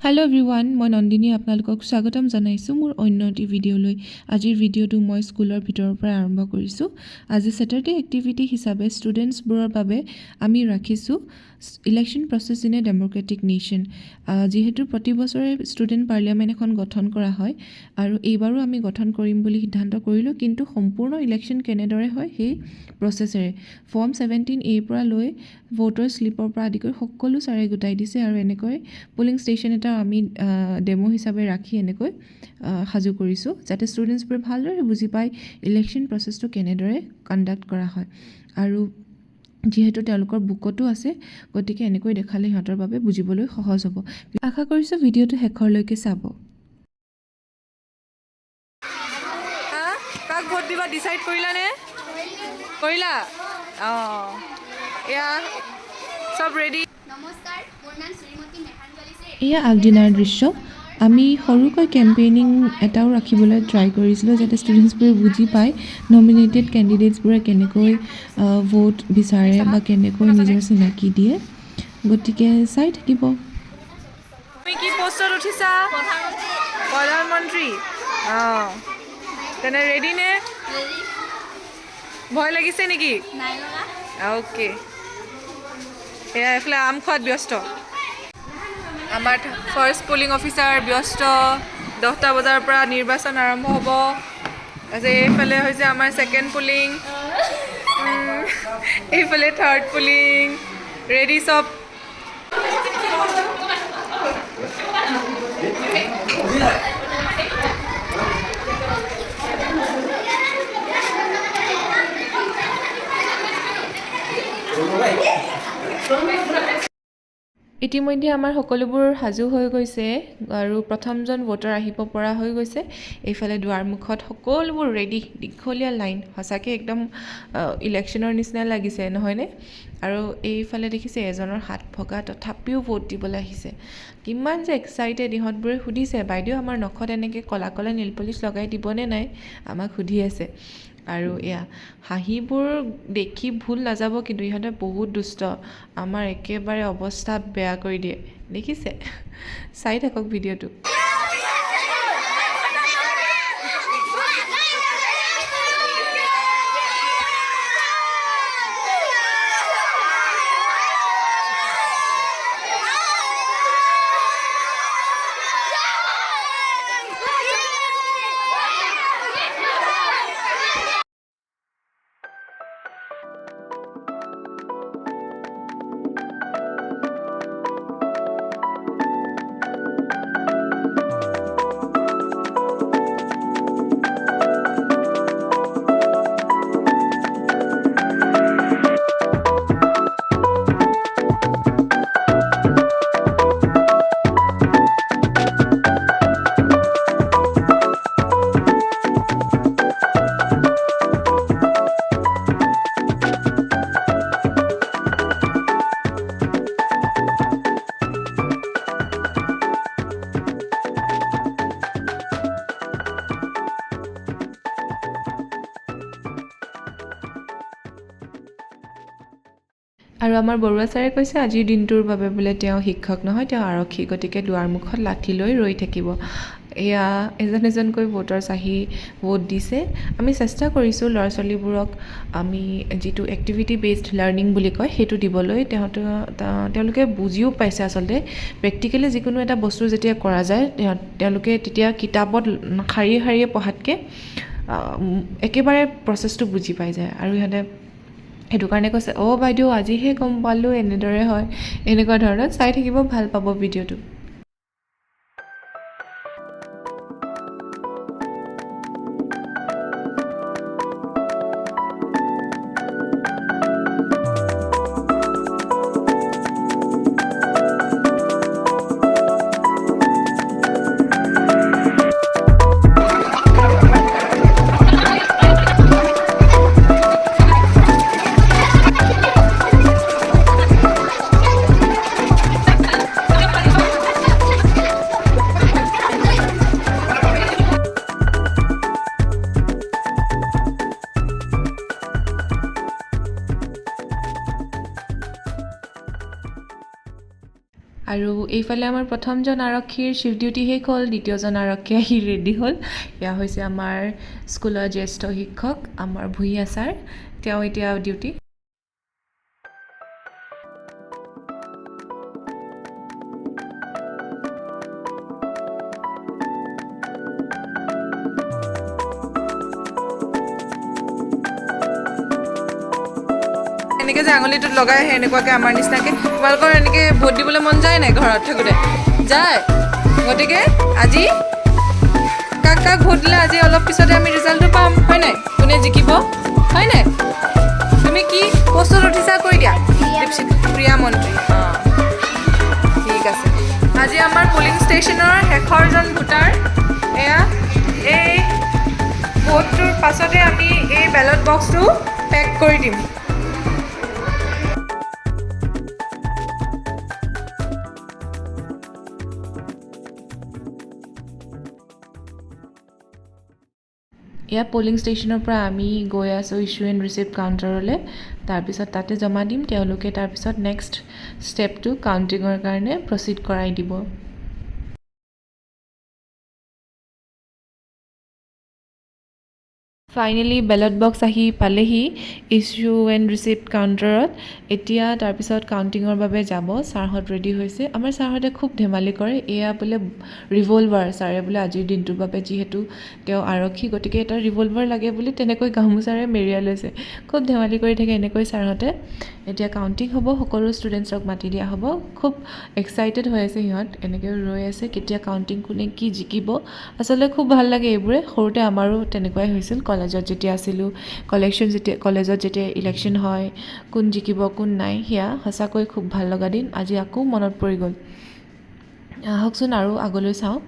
Hello everyone मैं नंदिनी आपनालोকক स्वागतम जनाइছো मोर अन्य एटी ভিডিওলৈ আজিৰ ভিডিওটো মই স্কুলৰ ভিতৰৰ পৰা আৰম্ভ কৰিছো আজি স্যাটাৰডে এক্টিভিটি হিচাপে ষ্টুডেন্টছ বোৰৰ বাবে আমি ৰাখিছো election process in a democratic nation যেহেতু প্ৰতি বছৰে ষ্টুডেন্ট পাৰ্লিয়ামেন্ট এখন গঠন কৰা হয় আৰু এইবাৰো আমি গঠন কৰিম বুলি সিদ্ধান্ত কৰিলো কিন্তু সম্পূৰ্ণ ইলেকশন কেনেদৰে হয় সেই প্ৰসেসৰে ফৰ্ম 17A পৰা লৈ ভোটাৰ স্লিপৰ পৰা আদি কৰি সকলো সাৰে গুটাই দিছে আৰু এনেকৈ পোলিং ষ্টেচন এটা আমি ডেমো হিচাপে ৰাখি এনেকৈ হাজু কৰিছো যাতে ষ্টুডেন্টছ বোৰ ভালদৰে বুজি পায় ইলেকশন প্ৰসেসটো কেনেদৰে কণ্ডাক্ট কৰা হয় আৰু যেহেতু তেওঁলোকৰ বুকতো আছে গতিকে এনেকৈ দেখালে সিহঁতৰ বাবে বুজিবলৈ সহজ হ'ব আশা কৰিছো ভিডিওটো শেষৰলৈকে চাব কাক ভোট দিবা ডিসাইড কৰিলা নে কৰিলা ইয়া সব ৰেডি নমস্কাৰ মোৰ নাম শ্ৰীমতী মেহানজলি এয়া আগদিনাৰ দৃশ্য আমি সৰুকৈ কেম্পেইনিং এটাও ৰাখিবলৈ ট্ৰাই কৰিছিলোঁ যাতে ষ্টুডেণ্টছবোৰে বুজি পায় নমিনেটেড কেণ্ডিডেটছবোৰে কেনেকৈ ভোট বিচাৰে বা কেনেকৈ নিজৰ চিনাকি দিয়ে গতিকে চাই থাকিব তুমি কি পোষ্টত উঠিছা প্ৰধানমন্ত্ৰী তেনে ৰেডি নে ভয় লাগিছে নেকি নাই লগা ওকে এয়া এফালে আম খোৱাত ব্যস্ত আমাৰ ফাৰ্ষ্ট পোলিং অফিচাৰ ব্যস্ত 10টা বজাৰ পৰা নিৰ্বাচন আৰম্ভ হ'ব আজি এইফালে হৈছে আমাৰ সেকেন্ড পোলিং এইফালে থাৰ্ড পোলিং ৰেডি সব ইতিমধ্যে আমাৰ সকলোবোৰ হাজু হৈ গৈছে আৰু প্ৰথমজন ভোটাৰ আহিব পৰা হৈ গৈছে এইফালে দুৱাৰমুখত সকলোবোৰ ৰেডি দীঘলীয়া লাইন হসাকে একদম ইলেকশনৰ নিচিনা লাগিছে নহয়নে আৰু এইফালে দেখিছে এজনৰ হাত ভগা তথাপিও ভোট দিবলৈ আহিছে কিমান যে এক্সাইটেড ইহঁতবোৰে সুধিছে বাইদেউ আমাৰ নখত এনেকৈ কলা কলা নীল পলিশ লগাই দিবনে নাই আমাক সুধি আছে আৰু এয়া হাঁহিবোৰ দেখি ভুল নাযাব কিন্তু ইহঁতে বহুত দুষ্ট আমাৰ একেবাৰে অৱস্থা বেয়া কৰি দিয়ে দেখিছে চাই থাকক ভিডিওটো আৰু আমাৰ বৰুৱা ছাৰে কৈছে আজিৰ দিনটোৰ বাবে বোলে তেওঁ শিক্ষক নহয় তেওঁ আৰক্ষী গতিকে দুৱাৰমুখত লাঠি লৈ ৰৈ থাকিব এয়া এজন এজনকৈ ভোটাৰ্ছ আহি ভোট দিছে আমি চেষ্টা কৰিছোঁ ল'ৰা ছোৱালীবোৰক আমি যিটো এক্টিভিটি বেছড লাৰ্ণিং বুলি কয় সেইটো দিবলৈ তেওঁলোকে বুজিও পাইছে আচলতে প্ৰেক্টিকেলি যিকোনো এটা বস্তু যেতিয়া কৰা যায় তেওঁলোকে তেতিয়া কিতাপত শাৰী শাৰীয়ে পঢ়াতকৈ একেবাৰে প্ৰচেছটো বুজি পাই যায় আৰু ইহঁতে সেইটো কাৰণে কৈছে বাইদেউ আজিহে গম পালোঁ এনেদৰে হয় এনেকুৱা ধৰণৰ চাই থাকিব ভাল পাব ভিডিওটো আৰু এইফালে আমাৰ প্ৰথমজন আৰক্ষীৰ শিফ্ট ডিউটি শেষ হ'ল, দ্বিতীয়জন আৰক্ষী আহি ৰেডি হ'ল। এয়া হৈছে আমাৰ স্কুলৰ জ্যেষ্ঠ শিক্ষক আমাৰ ভূঞা ছাৰ, তেওঁ এতিয়া ডিউটি। এনেকৈ যে আঙুলিটোত লগাই আহে এনেকুৱাকৈ আমাৰ নিচিনাকৈ। তোমালোকৰ এনেকৈ ভোট দিবলৈ মন যায় নাই ঘৰত থাকোঁতে? যায়। গতিকে আজি কাক কাক ভোট দিলে আজি অলপ পিছতে আমি ৰিজাল্টটো পাম, হয় নাই? কোনে জিকিব, হয় নাই? তুমি কি পোষ্টত উঠিছা কৈ দিয়া। প্ৰিয়া মন্ত্ৰী। অঁ, ঠিক আছে। আজি আমাৰ পলিং ষ্টেচনৰ শেষৰজন ভোটাৰ। এয়া এই ভোটটোৰ পাছতে আমি এই বেলট বক্সটো পেক কৰি দিম। এয়া পলিং ষ্টেচনৰ পৰা আমি গৈ আছোঁ ইছ্যু এণ্ড ৰিচিপ্ট কাউণ্টাৰলৈ। তাৰপিছত তাতে জমা দিম, তেওঁলোকে তাৰপিছত নেক্সট ষ্টেপটো কাউণ্টিঙৰ কাৰণে প্ৰচিড কৰাই দিব। ফাইনেলি বেলট বক্স আহি পালেহি ইছ্যু এণ্ড ৰিচিপ্ট কাউণ্টাৰত। এতিয়া তাৰপিছত কাউণ্টিঙৰ বাবে যাব। ছাৰহঁত ৰেডি হৈছে। আমাৰ ছাৰহঁতে খুব ধেমালি কৰে। এয়া বোলে ৰিভলভাৰ, ছাৰে বোলে আজিৰ দিনটোৰ বাবে যিহেতু তেওঁ আৰক্ষী, গতিকে এটা ৰিভলভাৰ লাগে বুলি তেনেকৈ গামোচাৰে মেৰিয়াই লৈছে। খুব ধেমালি কৰি থাকে এনেকৈ ছাৰহঁতে। এতিয়া কাউণ্টিং হ'ব, সকলো ষ্টুডেণ্টছক মাতি দিয়া হ'ব। খুব এক্সাইটেড হৈ আছে সিহঁত, এনেকৈ ৰৈ আছে কেতিয়া কাউণ্টিং, কোনে কি জিকিব। আচলতে খুব ভাল লাগে এইবোৰে। সৰুতে আমাৰো তেনেকুৱাই হৈছিল, কলেজত যেতিয়া আছিলোঁ। কলেজত যেতিয়া ইলেকশ্যন হয়, কোন জিকিব কোন নাই, সেয়া সঁচাকৈ খুব ভাল লগা দিন। আজি আকৌ মনত পৰি গ'ল। আহকচোন আৰু আগলৈ চাওঁ।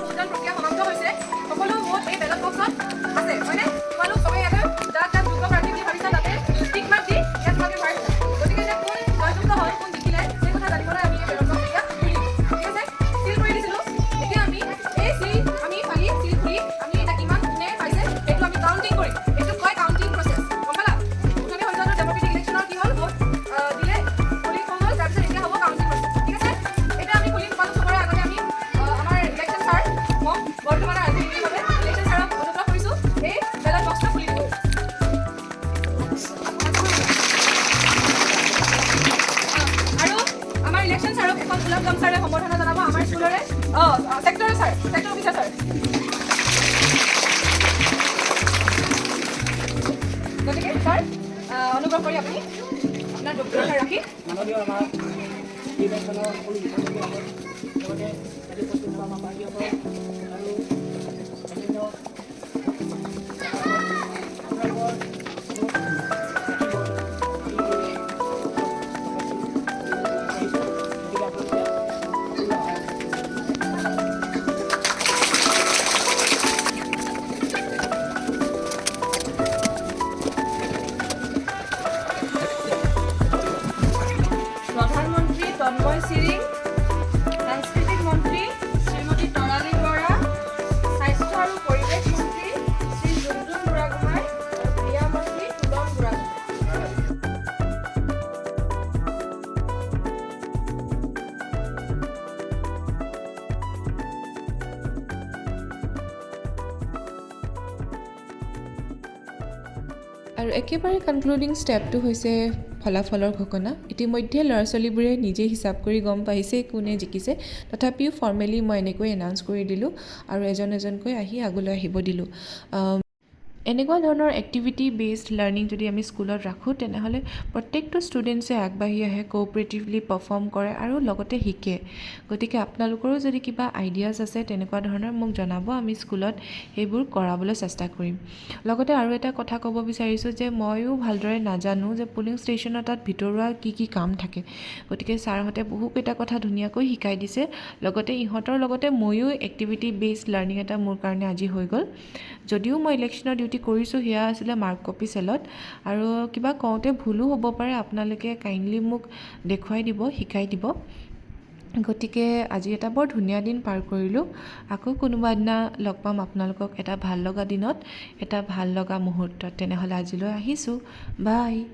ভোটদান প্ৰক্ৰিয়া সমাপ্ত হৈছে। সকলো ভোট এই বেলট বক্সত আছে, হয়নে? তোমালোক চবেই ইয়াতে যাক যাক যোগ্য প্ৰাৰ্থী বুলি ভাবিছা তাতে টিক মাৰ্ক দি ইয়াত তোমালোকে ভৰাইছা। গতিকে এতিয়া কোন জয়যুক্ত হ'ল, কোন জিকিলে সেই কথা জানিবলৈ আমি এই বেলট বক্স এতিয়া খুলিম। ঠিক আছে? চিল কৰি দিছিলোঁ। এতিয়া আমি এই চিল আমি ফালি চিল খুলি আমি এতিয়া কিমান কোনে পাইছে সেইটো আমি কাউণ্টিং কৰিম। এইটো কয় কাউণ্টিং প্ৰচেছ, গম পালা? প্ৰথমে হৈ যোৱাটো ডেম'ক্ৰেটিক ইলেকশ্যনৰ কি হ'ল, ভোট দিলে পুলিং হৈ গ'ল, তাৰপিছত এতিয়া হ'ব কাউণ্টিং প্ৰচেছ। ঠিক আছে? এতিয়া আমি খুলিম। তোমালোক চবৰে আগতে আমি আমাৰ ইলেকশ্যন ছাৰ মোক বৰ্তমানৰ ৰাজনীতিভাৱে ইলেকশ্যন ছাৰক অনুৰোধ কৰিছোঁ এই বেলট বক্সটো খুলি দিব। আৰু আমাৰ ইলেকশ্যন ছাৰক এখন গোলাপ গামোচাৰে সম্বৰ্ধনা জনাব আমাৰ স্কুলৰে ছেক্টৰ অফিচাৰ ছাৰ। গতিকে ছাৰ অনুগ্ৰহ কৰি আপুনি আপোনাৰ ডকুমেণ্ট ৰাখি মাননীয় আমাৰ নিৰ্বাচনৰ সকলো বিষয়ববীয়াসকল লগতে আজি উপস্থিত হোৱা আমাৰ পাৰ্টীসকল আৰু বিভিন্ন প্ৰধানমন্ত্ৰী তন্ময় চিৰিং, সাংস্কৃতিক মন্ত্ৰী শ্ৰীমতী তৰালী বৰা, স্বাস্থ্য আৰু পৰিৱেশ মন্ত্ৰী শ্ৰী জুনজুন বুঢ়াগোহাঁই আৰু ক্ৰীড়া মন্ত্ৰী তুলন বুঢ়াগোহাঁই। আৰু একেবাৰে কনক্লুডিং ষ্টেপটো হৈছে ফলাফলৰ ঘোষণা। ইতিমধ্যে ল'ৰা ছোৱালীবোৰে নিজে হিচাপ কৰি গম পাইছে কোনে জিকিছে। তথাপিও ফৰ্মেলি মই এনেকৈ এনাউন্স কৰি দিলোঁ আৰু এজন এজনকৈ আহি আগলৈ আহিব দিলোঁ। এনেকুৱা ধৰণৰ এক্টিভিটি বেছড লাৰ্ণিং যদি আমি স্কুলত ৰাখোঁ, তেনেহ'লে প্ৰত্যেকটো ষ্টুডেণ্টছে আগবাঢ়ি আহে, কোঅপাৰেটিভলি পাৰফৰ্ম কৰে আৰু লগতে শিকে। গতিকে আপোনালোকৰো যদি কিবা আইডিয়াছ আছে তেনেকুৱা ধৰণৰ মোক জনাব, আমি স্কুলত সেইবোৰ কৰাবলৈ চেষ্টা কৰিম। লগতে আৰু এটা কথা ক'ব বিচাৰিছোঁ যে ময়ো ভালদৰে নাজানো যে পলিং ষ্টেচনৰ তাত ভিতৰুৱা কি কি কাম থাকে। গতিকে ছাৰহঁতে বহুকেইটা কথা ধুনীয়াকৈ শিকাই দিছে। লগতে ইহঁতৰ লগতে ময়ো এক্টিভিটি বেছড লাৰ্ণিং এটা মোৰ কাৰণে আজি হৈ গ'ল। যদিও মই ইলেকশ্যনৰ ডিউটি কৰিছোঁ, সেয়া আছিলে মাৰ্ক কপি চেলত। আৰু কিবা কওঁতে ভুলো হ'ব পাৰে, আপোনালোকে কাইণ্ডলি মোক দেখুৱাই দিব, শিকাই দিব। গতিকে আজি এটা বৰ ধুনীয়া দিন পাৰ কৰিলোঁ। আকৌ কোনোবা দিনা লগ পাম আপোনালোকক এটা ভাল লগা দিনত, এটা ভাল লগা মুহূৰ্তত। তেনেহ'লে আজিলৈ আহিছোঁ, বাই।